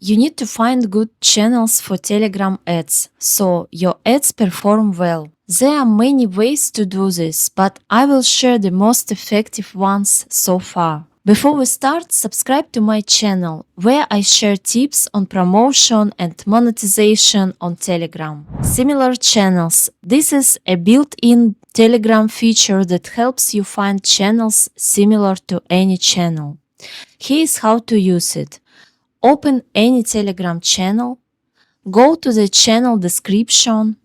You need to find good channels for Telegram ads, so your ads perform well. There are many ways to do this, but I will share the most effective ones so far. Before we start, subscribe to my channel, where I share tips on promotion and monetization on Telegram. Similar channels. This is a built-in Telegram feature that helps you find channels similar to any channel. Here is how to use it. Open any Telegram channel, go to the channel description.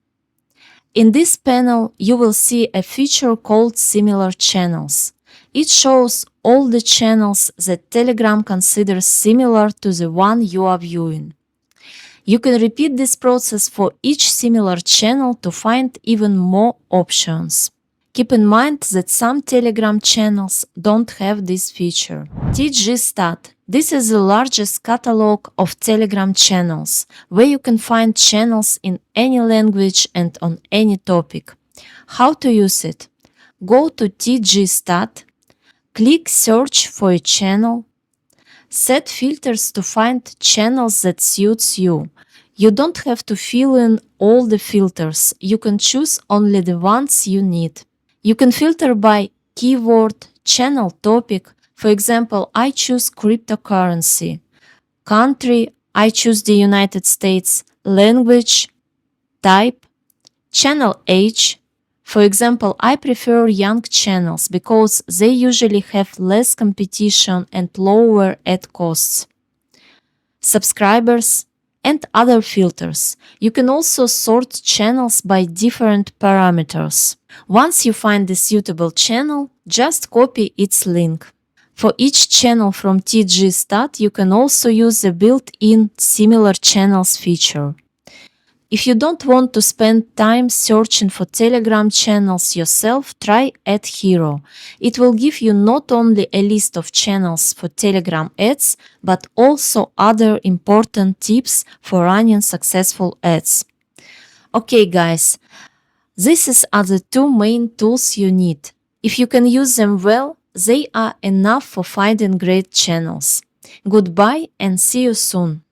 In this panel, you will see a feature called Similar Channels. It shows all the channels that Telegram considers similar to the one you are viewing. You can repeat this process for each similar channel to find even more options. Keep in mind that some Telegram channels don't have this feature. TGStat. This is the largest catalog of Telegram channels, where you can find channels in any language and on any topic. How to use it? Go to TGStat, click Search for a channel, set filters to find channels that suits you. You don't have to fill in all the filters, you can choose only the ones you need. You can filter by keyword, channel topic. For example, I choose cryptocurrency. Country, I choose the United States. Language, type, channel age. For example, I prefer young channels because they usually have less competition and lower ad costs. Subscribers, and other filters. You can also sort channels by different parameters. Once you find the suitable channel, just copy its link. For each channel from TGStat, you can also use the built-in Similar Channels feature. If you don't want to spend time searching for Telegram channels yourself, try AdHero. It will give you not only a list of channels for Telegram ads, but also other important tips for running successful ads. Okay guys, these are the two main tools you need. If you can use them well, they are enough for finding great channels. Goodbye and see you soon.